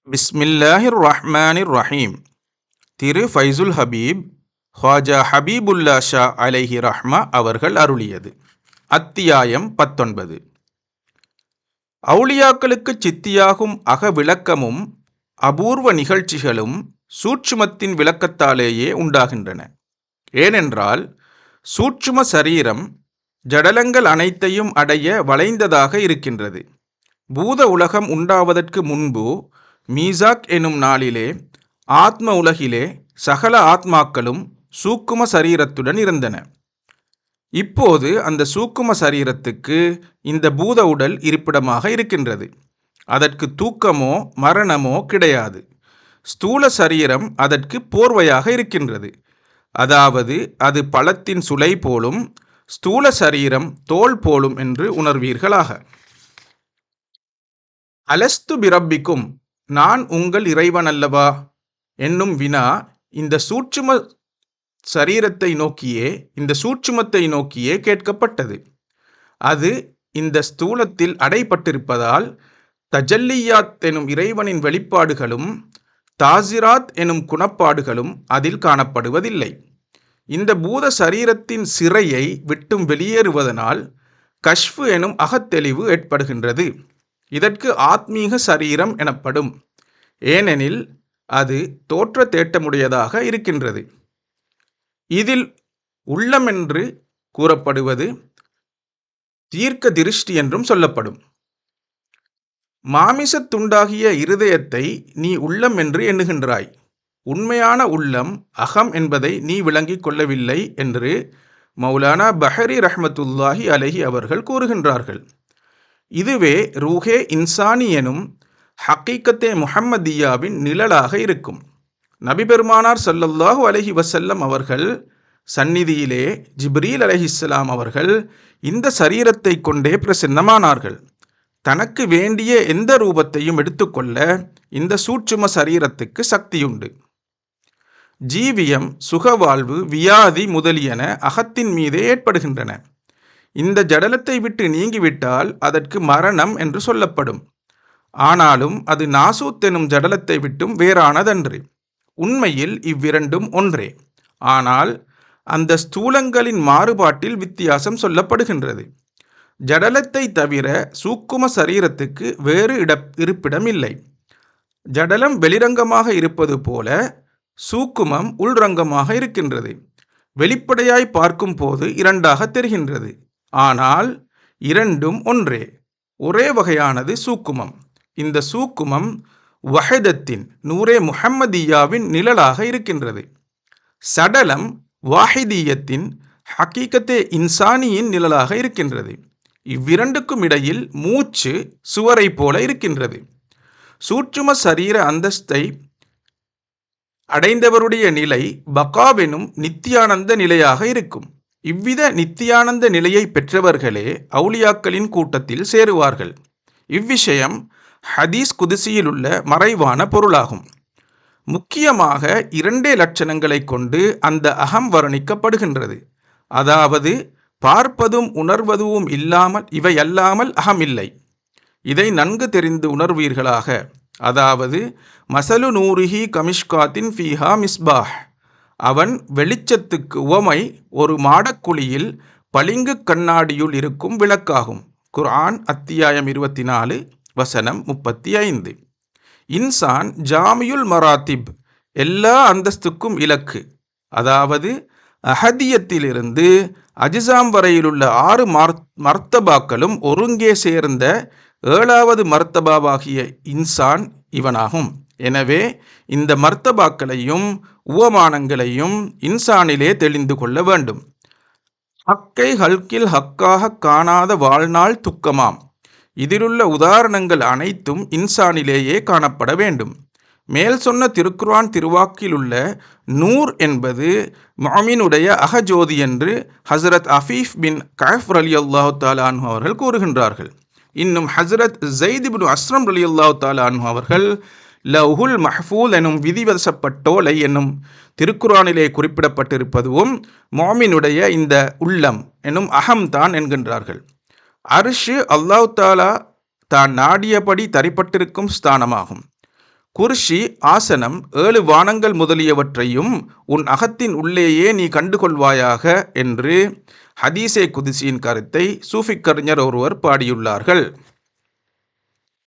பிஸ்மில்லாஹிர் ரஹ்மானிர் ரஹீம். திரு ஃபைசுல் ஹபீப் ஹ்வாஜா ஹபீபுல்லா ஷா அலைஹி ரஹ்மா அவர்கள் அருளியது. அத்தியாயம் 19. அவுலியாக்களுக்கு சித்தியாகும் அகவிளக்கமும் அபூர்வ நிகழ்ச்சிகளும் சூட்சுமத்தின் விளக்கத்தாலேயே உண்டாகின்றன. ஏனென்றால் சூட்சும சரீரம் ஜடலங்கள் அனைத்தையும் அடைய வளைந்ததாக இருக்கின்றது. பூத உலகம் உண்டாவதற்கு முன்பு மீசாக் எனும் நாளிலே ஆத்ம உலகிலே சகல ஆத்மாக்களும் சூக்கும சரீரத்துடன் இருந்தன. இப்போது அந்த சூக்கும சரீரத்துக்கு இந்த பூத உடல் இருப்பிடமாக இருக்கின்றது. அதற்கு தூக்கமோ மரணமோ கிடையாது. ஸ்தூல சரீரம் அதற்கு போர்வையாக இருக்கின்றது. அதாவது அது பழத்தின் சுளை போலும் ஸ்தூல சரீரம் தோல் போலும் என்று உணர்வீர்களாக. அலஸ்து பிரப்பிக்கும், நான் உங்கள் இறைவன் அல்லவா என்னும் வினா இந்த சூட்சுமத்தை நோக்கியே கேட்கப்பட்டது. அது இந்த ஸ்தூலத்தில் அடைபட்டிருப்பதால் தஜல்லியாத் எனும் இறைவனின் வெளிப்பாடுகளும் தாசிராத் எனும் குணப்பாடுகளும் அதில் காணப்படுவதில்லை. இந்த பூத சரீரத்தின் சிறையை விட்டும் வெளியேறுவதனால் கஷ்ஃபு எனும் அகத்தெளிவு ஏற்படுகின்றது. இதற்கு ஆத்மீக சரீரம் எனப்படும். ஏனெனில் அது தோற்ற தேட்டமுடையதாக இருக்கின்றது. இதில் உள்ளமென்று கூறப்படுவது தீர்க்க திருஷ்டி என்றும் சொல்லப்படும். மாமிசத்துண்டாகிய இருதயத்தை நீ உள்ளம் என்று எண்ணுகின்றாய். உண்மையான உள்ளம் அகம் என்பதை நீ விளங்கிக் கொள்ளவில்லை என்று மௌலானா பஹரி ரஹ்மத்துல்லாஹி அலைஹி அவர்கள் கூறுகின்றார்கள். இதுவே ரூஹே இன்சானி எனும் ஹக்கீக்கத்தே முஹம்மதியாவின் நிழலாக இருக்கும். நபிபெருமானார் ஸல்லல்லாஹு அலைஹி வஸல்லம் அவர்கள் சந்நிதியிலே ஜிப்ரீல் அலைஹிஸ்ஸலாம் அவர்கள் இந்த சரீரத்தை கொண்டே பிரசன்னமானார்கள். தனக்கு வேண்டிய எந்த ரூபத்தையும் எடுத்துக்கொள்ள இந்த சூட்சும சரீரத்துக்கு சக்தியுண்டு. ஜீவியம், சுகவாழ்வு, வியாதி முதலியன அகத்தின் மீதே ஏற்படுகின்றன. இந்த ஜடலத்தை விட்டு நீங்கிவிட்டால் அதற்கு மரணம் என்று சொல்லப்படும். ஆனாலும் அது நாசூத் எனும் ஜடலத்தை விட்டும் வேறானதன்று. உண்மையில் இவ்விரண்டும் ஒன்றே. ஆனால் அந்த ஸ்தூலங்களின் மாறுபாட்டில் வித்தியாசம் சொல்லப்படுகின்றது. ஜடலத்தை தவிர சூக்கும சரீரத்துக்கு வேறு இருப்பிடம் இல்லை. ஜடலம் வெளிரங்கமாக இருப்பது போல சூக்குமம் உள்ரங்கமாக இருக்கின்றது. வெளிப்படையாய் பார்க்கும் போது இரண்டாக தெரிகின்றது. ஆனால் இரண்டும் ஒன்றே. ஒரே வகையானது சூக்குமம். இந்த சூக்குமம் வஹதத்தின் நூரே முஹம்மதியாவின் நிழலாக இருக்கின்றது. சடலம் வாஹிதியத்தின் ஹக்கீக்கத்தே இன்சானியின் நிழலாக இருக்கின்றது. இவ்விரண்டுக்கும் இடையில் மூச்சு சுவரை போல இருக்கின்றது. சூட்சும சரீர அந்தஸ்தை அடைந்தவருடைய நிலை பகாவெனும் நித்தியானந்த நிலையாக இருக்கும். இவ்வித நித்தியானந்த நிலையை பெற்றவர்களே அவுலியாக்களின் கூட்டத்தில் சேருவார்கள். இவ்விஷயம் ஹதீஸ் குதுசியில் உள்ள மறைவான பொருளாகும். முக்கியமாக இரண்டே லட்சணங்களை கொண்டு அந்த அகம் வர்ணிக்கப்படுகின்றது. அதாவது பார்ப்பதும் உணர்வதும் இவையல்லாமல் அகம் இல்லை. இதை நன்கு தெரிந்து உணர்வீர்களாக. அதாவது மசலு நூரிஹி கமிஷ்காத்தின் ஃபீஹா மிஸ்பாஹ், அவன் வெளிச்சத்துக்கு உவமை ஒரு மாடக்குழியில் பளிங்கு கண்ணாடியுள் இருக்கும் விளக்காகும். குர்ஆன் அத்தியாயம் 24 வசனம் 35. இன்சான் ஜாமியுல் மராத்திப், எல்லா அந்தஸ்துக்கும் இலக்கு. அதாவது அஹதியத்திலிருந்து அஜிசாம் வரையிலுள்ள 6 மர்த்தபாக்களும் ஒருங்கே சேர்ந்த 7வது மர்த்தபாவாகிய இன்சான் இவனாகும். எனவே இந்த மர்த்தபாக்களையும் உவமானங்களையும் இன்சானிலே தெளிந்து கொள்ள வேண்டும். ஹக்கை ஹல்கில் ஹக்காக காணாத வாழ்நாள் துக்கமாம். இதிலுள்ள உதாரணங்கள் அனைத்தும் இன்சானிலேயே காணப்பட வேண்டும். மேல் சொன்ன திருக்குர்ஆன் திருவாக்கிலுள்ள நூர் என்பது முஅமினுடைய அகஜோதி என்று ஹசரத் அஃபீஃப் பின் கஃப் ரலியல்லாஹு தஆலா அன்ஹு அவர்கள் கூறுகின்றார்கள். இன்னும் ஹசரத் ஸைத் இப்னு அஸ்ரம் ரலியல்லாஹு தஆலா அன்ஹு அவர்கள் லவ்ஹுல் மஹ்ஃபூல் எனும் விதிவசப்பட்டோலை என்னும் திருக்குர்ஆனிலே குறிப்பிடப்பட்டிருப்பதும் முஅமினுடைய இந்த உள்ளம் எனும் அகம்தான் என்கின்றார்கள். அர்ஷ் அல்லாஹ் தாலா தான் நாடியபடி தரிப்பட்டிருக்கும் ஸ்தானமாகும். குர்ஷி, ஆசனம், 7 வானங்கள் முதலியவற்றையும் உன் அகத்தின் உள்ளேயே நீ கண்டுகொள்வாயாக என்று ஹதீஸே குதிசியின் கருத்தை சூஃபிக் கவிஞர் ஒருவர் பாடியுள்ளார்கள்.